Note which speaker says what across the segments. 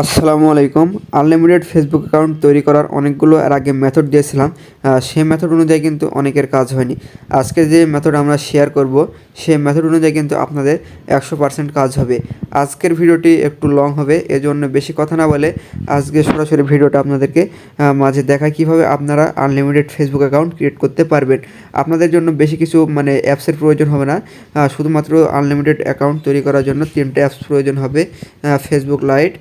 Speaker 1: আসসালামু আলাইকুম। Unlimited Facebook account তৈরি করার অনেকগুলো এর আগে মেথড দিয়েছিলাম। সেই মেথড অনুযায়ী কিন্তু অনেকের কাজ হয়নি। আজকে যে মেথড আমরা শেয়ার করব, সেই মেথড অনুযায়ী কিন্তু আপনাদের 100% কাজ হবে। আজকের ভিডিওটি একটু লং হবে, এজন্য বেশি কথা না বলে আজকে সরাসরি ভিডিওটা আপনাদেরকে মাঝে দেখায় কীভাবে আপনারা আনলিমিটেড ফেসবুক অ্যাকাউন্ট ক্রিয়েট করতে পারবেন। আপনাদের জন্য বেশি কিছু অ্যাপসের প্রয়োজন হবে না। শুধুমাত্র আনলিমিটেড অ্যাকাউন্ট তৈরি করার জন্য 3টে অ্যাপস প্রয়োজন হবে। ফেসবুক লাইট,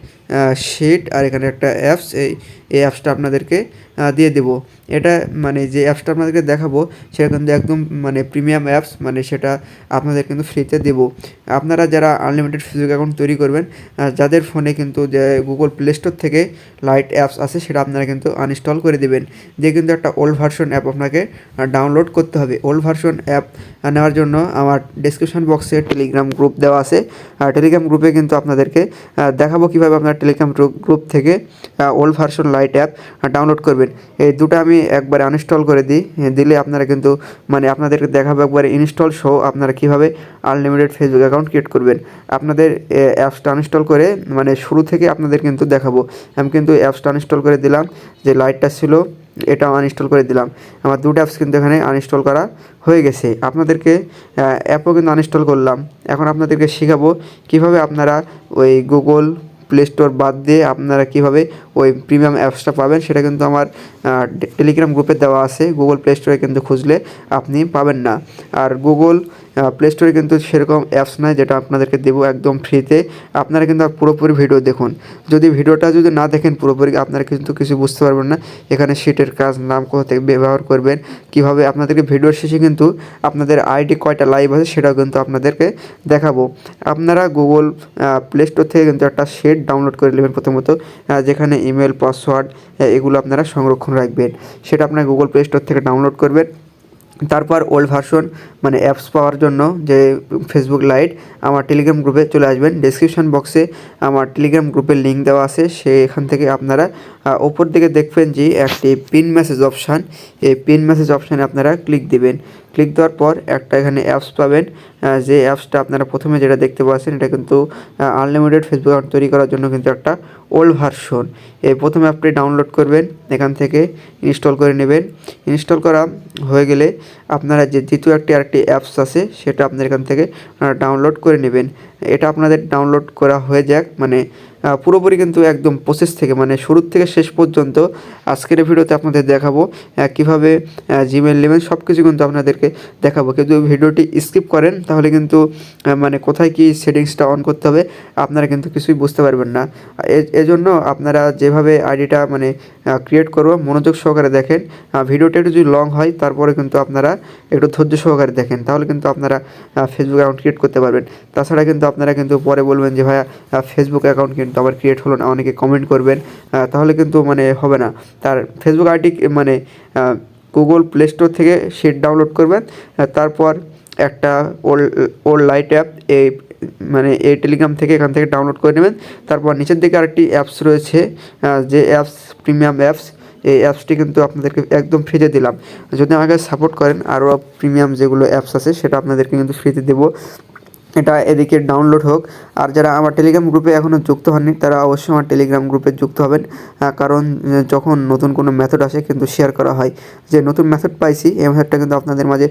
Speaker 1: শিট আর এখানে একটা অ্যাপস, এই অ্যাপসটা আপনাদেরকে দিয়ে দেবো। এটা যে অ্যাপসটা আপনাদেরকে দেখাবো সেটা কিন্তু একদম প্রিমিয়াম অ্যাপস, সেটা আপনাদের কিন্তু ফ্রিতে দেবো। আপনারা যারা আনলিমিটেড ফেসবুক অ্যাকাউন্ট তৈরি করবেন, যাদের ফোনে কিন্তু যে গুগল প্লে স্টোর থেকে লাইট অ্যাপস আছে সেটা আপনারা কিন্তু আনইনস্টল করে দেবেন। দিয়ে কিন্তু একটা ওল্ড ভার্সন অ্যাপ আপনাকে ডাউনলোড করতে হবে। ওল্ড ভার্সন অ্যাপ নেওয়ার জন্য আমার ডেসক্রিপশন বক্সে টেলিগ্রাম গ্রুপ দেওয়া আছে। টেলিগ্রাম গ্রুপে কিন্তু আপনাদেরকে দেখাবো কীভাবে আপনারা টেলিগ্রাম গ্রুপ থেকে old version light app download করবেন। এই দুটো আমি একবারে আনইনস্টল করে দিই, দিলে আপনারা কিন্তু আপনাদেরকে দেখাবো একবারে ইনস্টল সহ আপনারা কীভাবে আনলিমিটেড ফেসবুক অ্যাকাউন্ট ক্রিয়েট করবেন। আপনাদের অ্যাপসটা আনইনস্টল করে শুরু থেকে আপনাদের কিন্তু দেখাবো। আমি কিন্তু অ্যাপসটা আনইনস্টল করে দিলাম, যে লাইটটা ছিল এটাও আনইনস্টল করে দিলাম। আমার দুটো অ্যাপস কিন্তু এখানে আনইনস্টল করা হয়ে গেছে। আপনাদেরকে অ্যাপও কিন্তু আনইনস্টল করলাম। এখন আপনাদেরকে শেখাবো কীভাবে আপনারা ওই গুগল প্লে স্টোর বাদ দিয়ে আপনারা কীভাবে ওই প্রিমিয়াম অ্যাপসটা পাবেন। সেটা কিন্তু আমার টেলিগ্রাম গ্রুপে দেওয়া আছে। গুগল প্লে স্টোরে কিন্তু খুঁজলে আপনি পাবেন না। আর গুগল প্লে স্টোরে কিন্তু সেরকম অ্যাপস নাই যেটা আপনাদেরকে দেবো একদম ফ্রিতে। আপনারা কিন্তু পুরোপুরি ভিডিও দেখুন। ভিডিওটা যদি না দেখেন পুরোপুরি, আপনারা কিন্তু কিছু বুঝতে পারবেন না। এখানে শিটের কাজ, নাম কোথা থেকে ব্যবহার করবেন, কীভাবে আপনাদেরকে ভিডিওর শেষে কিন্তু আপনাদের আইডি কয়টা লাইভ আছে সেটাও কিন্তু আপনাদেরকে দেখাবো। আপনারা গুগল প্লে স্টোর থেকে কিন্তু একটা শিট ডাউনলোড করে নেবেন প্রথমত, যেখানে ইমেল, পাসওয়ার্ড এগুলো আপনারা সংরক্ষণ রাখবেন। সেটা আপনার গুগল প্লে স্টোর থেকে ডাউনলোড করবেন। তারপর ওল্ড ভার্সন অ্যাপস পাওয়ার জন্য যে ফেসবুক লাইট, আমার টেলিগ্রাম গ্রুপে চলে আসবেন। ডেসক্রিপশন বক্সে আমার টেলিগ্রাম গ্রুপের লিঙ্ক দেওয়া আছে। সেখান থেকে আপনারা ওপর দিকে দেখবেন যে একটি পিন মেসেজ অপশান, এই পিন মেসেজ অপশানে আপনারা ক্লিক দিবেন। ক্লিক দেওয়ার পর একটা এখানে অ্যাপস পাবেন। যে অ্যাপসটা আপনারা প্রথমে যেটা দেখতে পাচ্ছেন এটা কিন্তু আনলিমিটেড ফেসবুক অ্যাকাউন্ট তৈরি করার জন্য কিন্তু একটা ওল্ড ভার্সন। এই প্রথমে আপনি ডাউনলোড করবেন, এখান থেকে ইনস্টল করে নেবেন। ইনস্টল করা হয়ে গেলে আপনারা যে দ্বিতীয় আরেকটি অ্যাপস আছে সেটা আপনার এখান থেকে ডাউনলোড করে নেবেন। এটা আপনাদের ডাউনলোড করা হয়ে যাক, পুরোপুরি কিন্তু একদম প্রসেস থেকে শুরু থেকে শেষ পর্যন্ত আজকের ভিডিওতে আপনাদের দেখাবো কীভাবে জিমেল নেবেন, সব কিছু কিন্তু আপনাদেরকে দেখাবো। কিন্তু ভিডিওটি স্কিপ করেন তাহলে কিন্তু কোথায় কি সেটিংসটা অন করতে হবে আপনারা কিন্তু কিছুই বুঝতে পারবেন না। এজন্য আপনারা যেভাবে আইডিটা ক্রিয়েট করবো মনোযোগ সহকারে দেখেন। ভিডিওটা একটু যদি লং হয় তারপরে কিন্তু আপনারা একটু ধৈর্য সহকারে দেখেন, তাহলে কিন্তু আপনারা ফেসবুক অ্যাকাউন্ট ক্রিয়েট করতে পারবেন। তাছাড়া কিন্তু আপনারা কিন্তু পরে বলবেন যে ভাইয়া ফেসবুক অ্যাকাউন্ট কিন্তু আমার ক্রিয়েট হলো না, অনেকে কমেন্ট করবেন, তাহলে কিন্তু হবে না। তার Facebook ID Google play store থেকে শিট ডাউনলোড করবেন। তারপর একটা ওল্ড লাইট অ্যাপ এই টেলিগ্রাম থেকে এখান থেকে ডাউনলোড করে নেবেন। তারপর নিচের দিকে আরেকটি অ্যাপস রয়েছে, যে অ্যাপস প্রিমিয়াম অ্যাপস, এই অ্যাপসটি কিন্তু আপনাদেরকে একদম ফ্রিতে দিলাম। যদি আমাকে সাপোর্ট করেন আরও প্রিমিয়াম যেগুলো অ্যাপস আছে সেটা আপনাদেরকে কিন্তু ফ্রিতে দেবো। এটা এদিকে ডাউনলোড হোক। আর যারা আমার টেলিগ্রাম গ্রুপে এখনও যুক্ত হননি তারা অবশ্যই আমার টেলিগ্রাম গ্রুপে যুক্ত হবেন, কারণ যখন নতুন কোনো মেথড আসে কিন্তু শেয়ার করা হয়। যে নতুন মেথড পাইছি এই মেথডটা কিন্তু আপনাদের মাঝে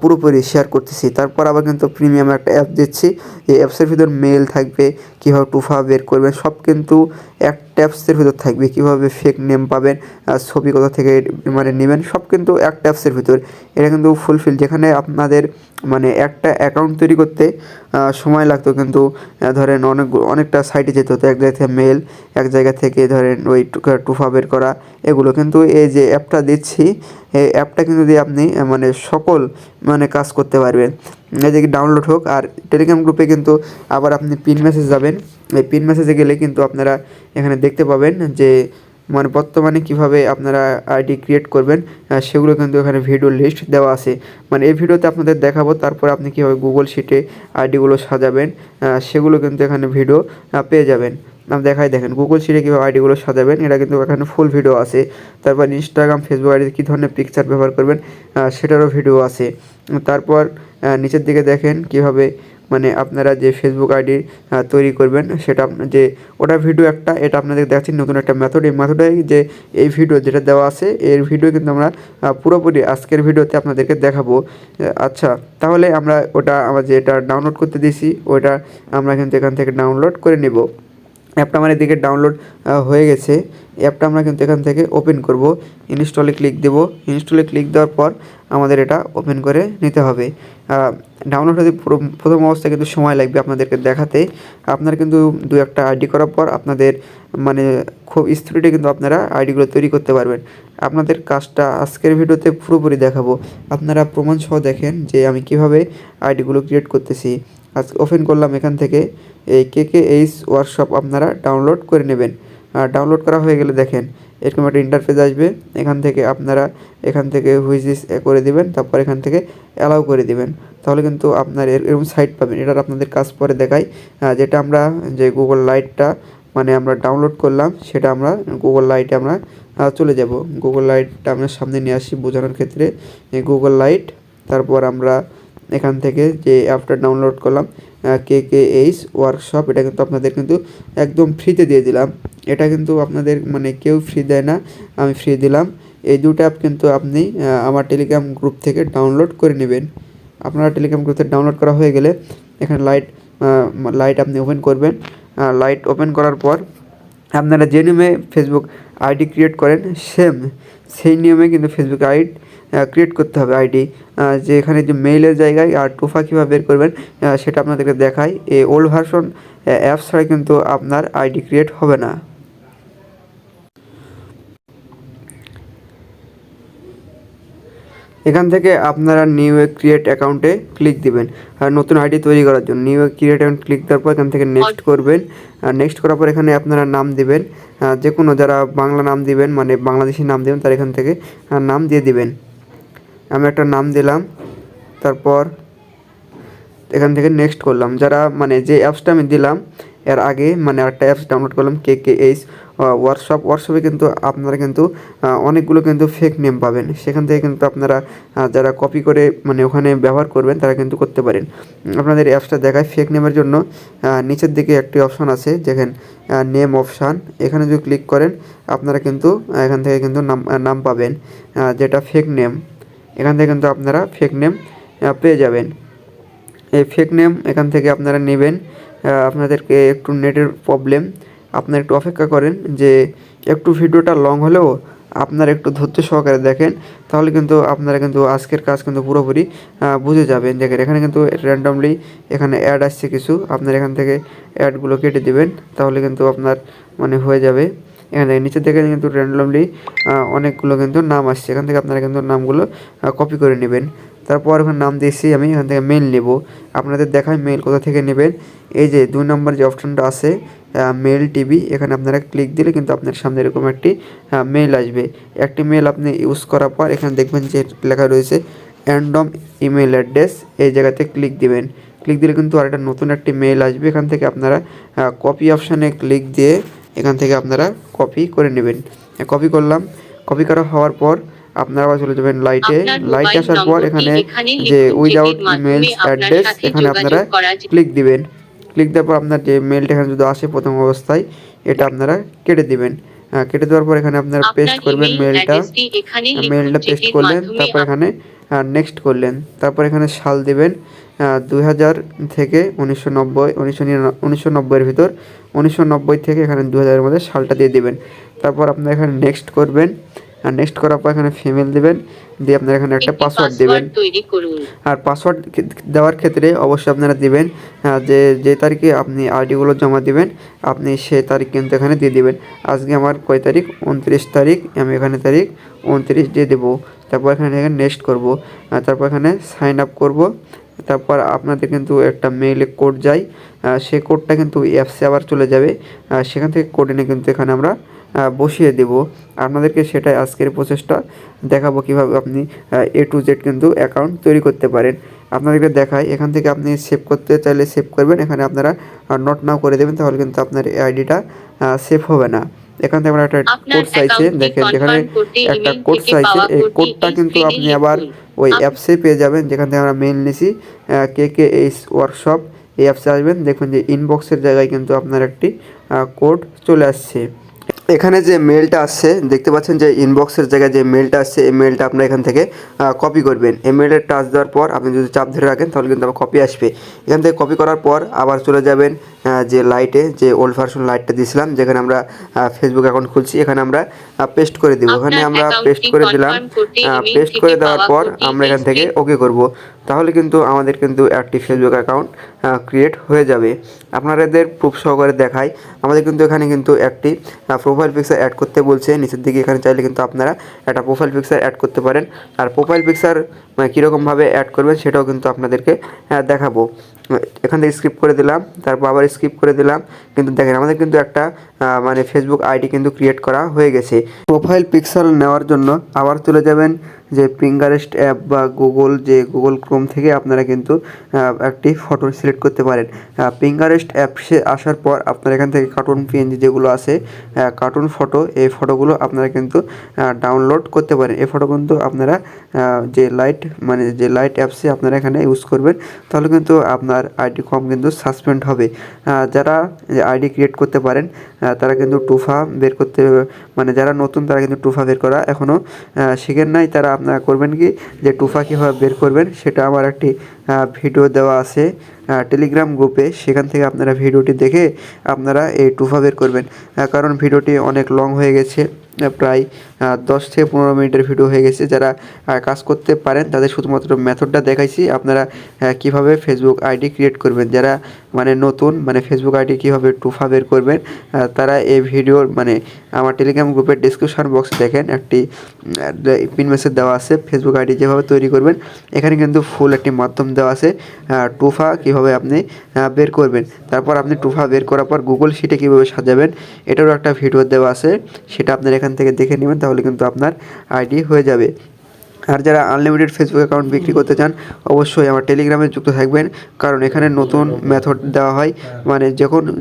Speaker 1: পুরোপুরি শেয়ার করতেছি। তারপর আবার কিন্তু প্রিমিয়াম একটা অ্যাপ দিচ্ছি, এই অ্যাপসের ভিতর মেল থাকবে, কীভাবে টুফা বের করবেন সব কিন্তু একটা অ্যাপসের ভিতর থাকবে। কীভাবে ফেক নেম পাবেন, ছবি কোথা থেকে নেবেন সব কিন্তু একটা অ্যাপসের ভিতর। এটা কিন্তু ফুলফিল, যেখানে আপনাদের একটা অ্যাকাউন্ট তৈরি করতে সময় লাগতো, কিন্তু ধরেন অনেকটা সাইটে যেতে হতো। এক জায়গা থেকে মেল, এক জায়গা থেকে ধরেন ওই টুফা বের করা, এগুলো কিন্তু এই যে অ্যাপটা দিচ্ছি এই অ্যাপটা কিন্তু দিয়ে আপনি সকল কাজ করতে পারবেন। এদিকে ডাউনলোড হোক। আর টেলিগ্রাম গ্রুপে কিন্তু আবার আপনি পিন মেসেজ যাবেন। এই পিন মেসেজে গেলে কিন্তু আপনারা এখানে দেখতে পাবেন যে বর্তমানে কীভাবে আপনারা আইডি ক্রিয়েট করবেন, সেগুলো কিন্তু এখানে ভিডিও লিস্ট দেওয়া আছে। এই ভিডিওতে আপনাদের দেখাবো। তারপর আপনি কীভাবে গুগল শিটে আইডিগুলো সাজাবেন সেগুলো কিন্তু এখানে ভিডিও পেয়ে যাবেন। দেখেন গুগল শিটে কীভাবে আইডিগুলো সাজাবেন, এটা কিন্তু এখানে ফুল ভিডিও আছে। তারপর ইনস্টাগ্রাম, ফেসবুক আইডিতে কী ধরনের পিকচার ব্যবহার করবেন সেটারও ভিডিও আছে। তারপর নিচের দিকে দেখেন কীভাবে মানে আপনারা যে ফেসবুক আইডি তৈরি করবেন সেটা যে ওটা ভিডিও একটা, এটা আপনাদের দেখাচ্ছি নতুন একটা মেথড। এই মেথডে যে এই ভিডিও যেটা দেওয়া আছে এর ভিডিও কিন্তু আমরা পুরোপুরি আজকের ভিডিওতে আপনাদেরকে দেখাবো। আচ্ছা, তাহলে আমরা ওটা আমরা যেটা ডাউনলোড করতে দিয়েছি ওটা আমরা কিন্তু এখান থেকে ডাউনলোড করে নিব। অ্যাপটা আমার এদিকে ডাউনলোড হয়ে গেছে। অ্যাপটা আমরা কিন্তু এখান থেকে ওপেন করব, ইনস্টলে ক্লিক দেব। ইনস্টলে ক্লিক দেওয়ার পর আমাদের এটা ওপেন করে নিতে হবে। ডাউনলোড হতে প্রথম অবস্থায় কিন্তু সময় লাগবে আপনাদেরকে দেখাতে। আপনারা কিন্তু দু একটা আইডি করার পর আপনাদের মানে খুব স্পিডে কিন্তু আপনারা আইডিগুলো তৈরি করতে পারবেন। আপনাদের কাজটা আজকের ভিডিওতে পুরোপুরি দেখাবো। আপনারা প্রমাণ সহ দেখেন যে আমি কিভাবে আইডিগুলো ক্রিয়েট করতেছি। আজ ওপেন করলাম এখান থেকে এই KKH ওয়ার্কশপ আপনারা ডাউনলোড করে নেবেন। ডাউনলোড করা হয়ে গেলে দেখেন এরকম একটা ইন্টারফেস আসবে। এখান থেকে আপনারা এখান থেকে হুইচ করে দিবেন, তারপর এখান থেকে অ্যালাউ করে দিবেন। তাহলে কিন্তু আপনার এরকম সাইট পাবেন। এটার আপনাদের কাজ পরে দেখাই। যেটা আমরা যে গুগল লাইটটা মানে আমরা ডাউনলোড করলাম সেটা আমরা গুগল লাইটে আমরা চলে যাব। গুগল লাইটটা আমরা সামনে নিয়ে আসি বোঝানোর ক্ষেত্রে। গুগল লাইট, তারপর আমরা এখান থেকে যে অ্যাপটা ডাউনলোড করলাম KKH ওয়ার্কশপ, এটা কিন্তু আপনাদের কিন্তু একদম ফ্রিতে দিয়ে দিলাম। এটা কিন্তু আপনাদের মানে কেউ ফ্রি দেয় না, আমি ফ্রি দিলাম। এই দুটো অ্যাপ কিন্তু আপনি আমার টেলিগ্রাম গ্রুপ থেকে ডাউনলোড করে নেবেন। আপনারা টেলিগ্রাম গ্রুপ থেকে ডাউনলোড করা হয়ে গেলে এখানে লাইট আপনি ওপেন করবেন। লাইট ওপেন করার পর আপনারা যে নিয়মে ফেসবুক আইডি ক্রিয়েট করেন সেই নিয়মে কিন্তু ফেসবুক আইডি ক্রিয়েট করতে হবে। আইডি যে এখানে যে মেইলের জায়গায় আর টোফা কীভাবে বের করবেন সেটা আপনাদেরকে দেখাই। এই ওল্ড ভার্সন অ্যাপস ছাড়া কিন্তু আপনার আইডি ক্রিয়েট হবে না। এখান থেকে আপনারা নিউ ক্রিয়েট অ্যাকাউন্টে ক্লিক দিবেন আর নতুন আইডি তৈরি করার জন্য নিউ ক্রিয়েট অ্যাকাউন্ট ক্লিক দেওয়ার পর এখান থেকে নেক্সট করবেন। আর নেক্সট করার পর এখানে আপনারা নাম দিবেন, যে কোনো যারা বাংলা নাম দিবেন মানে বাংলাদেশি নাম দেবেন তার এখান থেকে নাম দিয়ে দিবেন। আমি একটা নাম দিলাম, তারপর এখান থেকে নেক্সট করলাম। যারা মানে যে অ্যাপসটা আমি দিলাম এর আগে মানে একটা অ্যাপস ডাউনলোড করলাম KKH ওয়ার্কশপে কিন্তু আপনারা কিন্তু অনেকগুলো কিন্তু ফেক নেম পাবেন। সেখান থেকে কিন্তু আপনারা যারা কপি করে মানে ওখানে ব্যবহার করবেন তারা কিন্তু করতে পারেন। আপনাদের অ্যাপসটা দেখায় ফেক নেমের জন্য নিচের দিকে একটি অপশান আছে দেখেন নেম অপশান, এখানে যদি ক্লিক করেন আপনারা কিন্তু এখান থেকে কিন্তু নাম পাবেন যেটা ফেক নেম। এখান থেকে কিন্তু আপনারা ফেক নেম পেয়ে যাবেন। এই ফেক নেম এখান থেকে আপনারা নেবেন। আপনাদেরকে একটু নেটের প্রবলেম, আপনারা একটু অপেক্ষা করেন যে একটু ভিডিওটা লং হলেও আপনারা একটু ধৈর্য সহকারে দেখেন, তাহলে কিন্তু আপনারা কিন্তু আজকের কাজ কিন্তু পুরোপুরি বুঝে যাবেন। দেখেন এখানে কিন্তু র্যান্ডমলি এখানে অ্যাড আসছে কিছু, আপনারা এখান থেকে অ্যাডগুলো কেটে দিবেন তাহলে কিন্তু আপনার মানে হয়ে যাবে। এখান থেকে নিচে থেকে কিন্তু র্যান্ডমলি অনেকগুলো কিন্তু নাম আসছে, এখান থেকে আপনারা কিন্তু নামগুলো কপি করে নেবেন। তারপর এখানে নাম দিয়েছি আমি, এখান থেকে মেল নেব। আপনাদের দেখায় মেল কোথা থেকে নেবেন। এই যে 2 নম্বর যে অপশানটা আছে মেল টিভি, এখানে আপনারা ক্লিক দিলে কিন্তু আপনার সামনে এরকম একটি মেল আসবে। একটি মেল আপনি ইউজ করার পর এখানে দেখবেন যে লেখা রয়েছে র্যান্ডম ইমেল অ্যাড্রেস, এই জায়গাতে ক্লিক দিবেন। ক্লিক দিলে কিন্তু আরেকটা নতুন একটি মেল আসবে। এখান থেকে আপনারা কপি অপশানে ক্লিক দিয়ে এখান থেকে আপনারা কপি করে নেবেন। কপি করলাম, কপি করা হওয়ার পর আপনারা আবার চলে যাবেন লাইটে আসার পর এখানে যে উইদাউট ইমেলস অ্যাড্রেস এখানে আপনারা ক্লিক দিবেন। ক্লিক দেওয়ার পর আপনার যে মেলটা এখানে যদি আসে প্রথম অবস্থায় এটা আপনারা কেটে দিবেন। কেটে দেওয়ার পর এখানে আপনারা পেস্ট করবেন মেলটা পেস্ট করলেন, তারপর এখানে নেক্সট করলেন, তারপর এখানে সাল দেবেন 2000 থেকে 1990 এর ভিতর 1990 থেকে এখানে 2000 এর মধ্যে সালটা দিয়ে দিবেন। তারপর আপনারা এখানে নেক্সট করবেন, আর নেক্সট করার পর এখানে ফিমেল দিবেন, দিয়ে আপনারা এখানে একটা পাসওয়ার্ড দেবেন। আর পাসওয়ার্ড দেওয়ার ক্ষেত্রে অবশ্যই আপনারা দিবেন যে তারিখে আপনি আইডিগুলো জমা দিবেন আপনি সেই তারিখ কিন্তু এখানে দিয়ে দিবেন। আজকে আমার কয় তারিখ 29 তারিখ, আমি এখানে তারিখ 29 দিয়ে দেবো। তারপর এখানে নেক্সট করব, তারপর এখানে সাইন আপ করব। তারপর আপনাদের কিন্তু একটা মেইলে কোড যায়, সেই কোডটা কিন্তু অ্যাপসে আবার চলে যাবে, সেখান থেকে কোড এনে কিন্তু এখানে আমরা বসিয়ে দেব। আপনাদেরকে সেটাই আজকের প্রসেসটা দেখাবো কিভাবে আপনি A to Z কিন্তু অ্যাকাউন্ট তৈরি করতে পারেন। আপনাদেরকে দেখাই, এখান থেকে আপনি সেভ করতে চাইলে সেভ করবেন, এখানে আপনারা নট নাও করে দেবেন, তাহলে কিন্তু আপনার এই আইডিটা সেভ হবে না। এখান থেকে আমরা একটা কোড চাইছে, দেখেন যেখানে একটা কোড চাইছে, এই কোডটা কিন্তু আপনি আবার ওই অ্যাপসে পেয়ে যাবেন যেখান থেকে আমরা মেইল নিছি KKH ওয়ার্কশপ, এই অ্যাপসে আসবেন, দেখবেন যে ইনবক্সের জায়গায় কিন্তু আপনার একটি কোড চলে আসছে। এখানে যে মেলটা আসছে দেখতে পাচ্ছেন যে ইনবক্সের জায়গায় যে মেলটা আসছে, এই মেলটা আপনার এখান থেকে কপি করবেন। এই মেলের টাচ দেওয়ার পর আপনি যদি চাপ ধরে রাখেন তাহলে কিন্তু আবার কপি আসবে। এখান থেকে কপি করার পর আবার চলে যাবেন যে লাইটে, যে ওল্ড ভার্সন লাইটটা দিয়েছিলাম, যেখানে আমরা ফেসবুক অ্যাকাউন্ট খুলছি, এখানে আমরা পেস্ট করে দেবো। এখানে আমরা পেস্ট করে দিলাম। পেস্ট করে দেওয়ার পর আমরা এখান থেকে ওকে করব। তাহলে কিন্তু আমাদের কিন্তু একটি ফেসবুক অ্যাকাউন্ট ক্রিয়েট হয়ে যাবে। আপনাদের প্রুফ সহকারে দেখাই, আমাদের কিন্তু এখানে কিন্তু একটি প্রোফাইল পিকচার অ্যাড করতে বলছে নিচের দিকে। এখানে চাইলে কিন্তু আপনারা একটা প্রোফাইল পিকচার অ্যাড করতে পারেন। আর প্রোফাইল পিকচার কীরকমভাবে অ্যাড করবেন সেটাও কিন্তু আপনাদেরকে দেখাবো। এখান থেকে স্কিপ করে দিলাম, তারপর আবার স্কিপ করে দিলাম। কিন্তু দেখেন আমাদের কিন্তু একটা ফেসবুক আইডি কিন্তু ক্রিয়েট করা হয়ে গেছে। প্রোফাইল পিকচার নেওয়ার জন্য আবার চলে যাবেন যে পিঙ্টারেস্ট অ্যাপ বা গুগল ক্রোম থেকে আপনারা কিন্তু একটি ফটো সিলেক্ট করতে পারেন। পিঙ্টারেস্ট অ্যাপসে আসার পর আপনারা এখান থেকে কার্টুন পিএনজি যেগুলো আছে, কার্টুন ফটো, এই ফটোগুলো আপনারা কিন্তু ডাউনলোড করতে পারেন। এই ফটো কিন্তু আপনারা যে লাইট অ্যাপসে আপনারা এখানে ইউজ করবেন, তাহলে কিন্তু আপনার আইডি কম কিন্তু সাসপেন্ড হবে। যারা আইডি ক্রিয়েট করতে পারেন তারা কিন্তু টুফা বের করতে, যারা নতুন তারা কিন্তু টুফা বের করা এখনও শিখেন নাই, তারা আপনারা করবেন কি যে টুফা কীভাবে বের করবেন সেটা আমার একটি ভিডিও দেওয়া আছে টেলিগ্রাম গ্রুপে, সেখান থেকে আপনারা ভিডিওটি দেখে আপনারা এই টুফা বের করবেন। কারণ ভিডিওটি অনেক লং হয়ে গেছে, প্রায় 10 থেকে 15 মিনিটের ভিডিও হয়ে গেছে। যারা কাজ করতে পারেন তাদের শুধুমাত্র মেথডটা দেখাইছি, আপনারা কিভাবে ফেসবুক আইডি ক্রিয়েট করবেন। যারা নতুন ফেসবুক আইডি কীভাবে টুফা বের করবেন তারা এই ভিডিওর আমার টেলিগ্রাম গ্রুপের ডিসক্রিপশন বক্সে দেখেন একটি পিন মেসেজ দেওয়া আছে ফেসবুক আইডি যেভাবে তৈরি করবেন। এখানে কিন্তু ফুল একটি মাধ্যম দেওয়া আছে টুফা কীভাবে আপনি বের করবেন। তারপর আপনি টুফা বের করার পর গুগল শিটে কীভাবে সাজাবেন এটারও একটা ভিডিও দেওয়া আছে, সেটা আপনারা এখান থেকে দেখে নেবেন, তাহলে কিন্তু আপনার আইডি হয়ে যাবে। আর যারা আনলিমিটেড ফেসবুক অ্যাকাউন্ট বিক্রি করতে চান অবশ্যই আমার টেলিগ্রামে যুক্ত থাকবেন, কারণ এখানে নতুন মেথড দেওয়া হয়,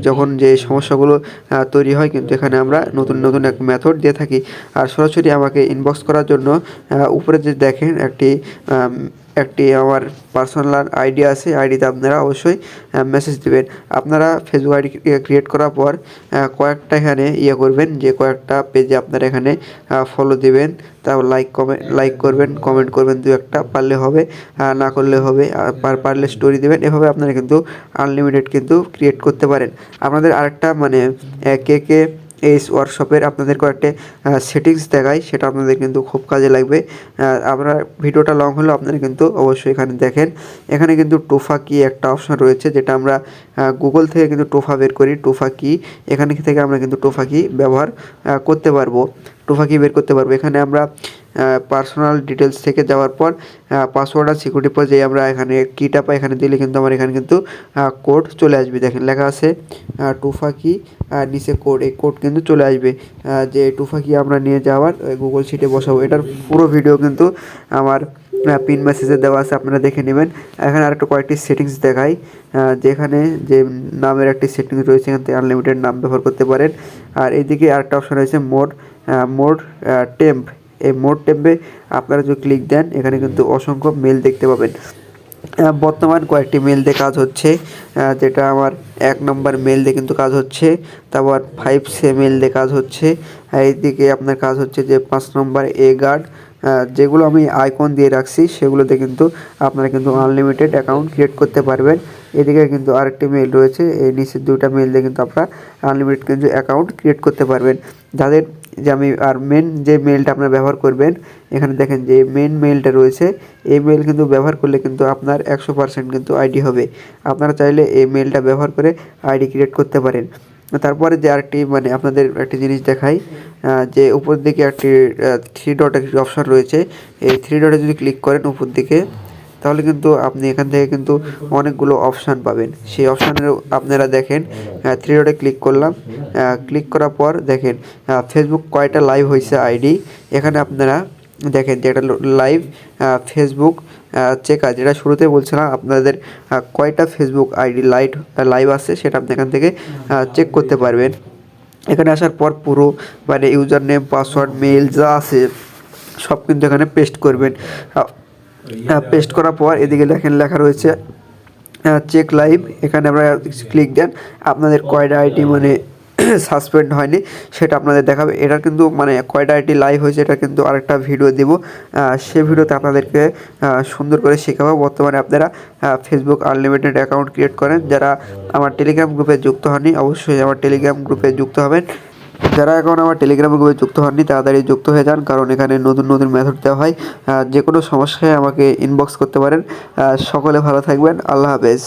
Speaker 1: যখন যে সমস্যাগুলো তৈরি হয় কিন্তু এখানে আমরা নতুন এক মেথড দিয়ে থাকি। আর সরাসরি আমাকে ইনবক্স করার জন্য উপরে যে দেখেন একটি আমার পার্সোনাল আইডি আছে, আইডিতে আপনারা অবশ্যই মেসেজ দেবেন। আপনারা ফেসবুক আইডি ক্রিয়েট করার পর কয়েকটা এখানে করবেন, যে কয়েকটা পেজে আপনারা এখানে ফলো দিবেন, তারপর লাইক করবেন, কমেন্ট করবেন, দু একটা পারলে হবে, না করলে হবে, আর পারলে স্টোরি দেবেন। এভাবে আপনারা কিন্তু আনলিমিটেড কিন্তু ক্রিয়েট করতে পারেন। আপনাদের আরেকটা কে এইচ ওয়ার্কশপের আপনাদের কয়েকটা সেটিংস দেখাই, সেটা আপনাদের কিন্তু খুব কাজে লাগবে। আপনারা ভিডিওটা লং হলেও আপনারা কিন্তু অবশ্যই এখানে দেখেন। এখানে কিন্তু টোফা কি একটা অপশন রয়েছে, যেটা আমরা গুগল থেকে কিন্তু টোফা বের করি। টোফা কি এখানে থেকে আমরা কিন্তু টোফা কি ব্যবহার করতে পারবো, টোফা কি বের করতে পারবো। এখানে আমরা পার্সোনাল ডিটেলস থেকে যাওয়ার পর পাসওয়ার্ড আর সিকিউরিটি পর যে আমরা এখানে কিটা পাই, এখানে দিলে কিন্তু আমার এখানে কিন্তু কোড চলে আসবে। দেখেন লেখা আছে টুফা কি, আর নিচে কোড, এই কোড কিন্তু চলে আসবে। যে টুফা কি আমরা নিয়ে যাওয়ার গুগল শিটে বসাবো, এটার পুরো ভিডিও কিন্তু আমার পিন মেসেজে দেওয়া আছে, আপনারা দেখে নেবেন। এখানে আরেকটু কয়েকটি সেটিংস দেখাই, যেখানে যে নামের একটি সেটিংস রয়েছে, এখান থেকে আনলিমিটেড নাম ব্যবহার করতে পারেন। আর এইদিকে আরেকটা অপশন রয়েছে মোড টেম্প। এই মোড টেম্পে আপনারা যদি ক্লিক দেন এখানে কিন্তু অসংখ্য মেল দেখতে পাবেন। বর্তমান কয়েকটি মেল দিয়ে কাজ হচ্ছে, যেটা আমার 1 নম্বর মেল দিয়ে কিন্তু কাজ হচ্ছে, তারপর 5 মেল দিয়ে কাজ হচ্ছে। আর এইদিকে আপনার কাজ হচ্ছে যে 5 নম্বর গার্ড, যেগুলো আমি আইকন দিয়ে রাখছি সেগুলোতে কিন্তু আপনারা কিন্তু আনলিমিটেড অ্যাকাউন্ট ক্রিয়েট করতে পারবেন। এদিকে কিন্তু আরেকটি মেল রয়েছে, এই নিচের 2টা মেল দিয়ে কিন্তু আপনারা আনলিমিটেড কিন্তু অ্যাকাউন্ট ক্রিয়েট করতে পারবেন। যাদের আর মেন যে মেলটা আপনারা ব্যবহার করবেন, এখানে দেখেন যে মেন মেলটা রয়েছে, এই মেল কিন্তু ব্যবহার করলে কিন্তু আপনার 100% কিন্তু আইডি হবে। আপনারা চাইলে এই মেলটা ব্যবহার করে আইডি ক্রিয়েট করতে পারেন। তারপরে যে আরেকটি আপনাদের একটি জিনিস দেখাই, যে উপর দিকে একটি 3 ডট একটি অপশন রয়েছে, এই 3 ডটে যদি ক্লিক করেন উপর দিকে, তাহলে কিন্তু আপনি এখান থেকে কিন্তু অনেকগুলো অপশান পাবেন। সেই অপশানের আপনারা দেখেন 3 ডটে ক্লিক করলাম, ক্লিক করার পর দেখেন ফেসবুক কয়টা লাইভ হয়েছে আইডি, এখানে আপনারা দেখেন যে এটা লাইভ ফেসবুক চেকার, যেটা শুরুতে বলছিলাম আপনাদের কয়টা ফেসবুক আইডি লাইভ আছে সেটা আপনি এখান থেকে চেক করতে পারবেন। এখানে আসার পর পুরো ইউজার নেম, পাসওয়ার্ড, মেল যা আছে সব কিন্তু এখানে পেস্ট করবেন। পেস্ট করার পর এদিকে দেখেন লেখা রয়েছে চেক লাইভ, এখানে আপনারা ক্লিক দেন, আপনাদের কয়টা আইডি মানে সাসপেন্ড হয়নি সেটা আপনাদের দেখাবে। এটা কিন্তু মানে কয়টা আইডি লাইভ হয়েছে এটা কিন্তু আরেকটা ভিডিও দেব, সে ভিডিওতে আপনাদেরকে সুন্দর করে শেখাবো। বর্তমানে আপনারা ফেসবুক আনলিমিটেড অ্যাকাউন্ট ক্রিয়েট করেন, যারা আমার টেলিগ্রাম গ্রুপে যুক্ত হননি অবশ্যই আমার টেলিগ্রাম গ্রুপে যুক্ত হবেন। যারা এখন আমার টেলিগ্রাম গ্রুপে যুক্ত হননি তাড়াতাড়ি যুক্ত হয়ে যান, কারণ এখানে নতুন নতুন মেথড দেওয়া হয়। যে কোনো সমস্যায় আমাকে ইনবক্স করতে পারেন। সকলে ভালো থাকবেন, আল্লাহ হাফেজ।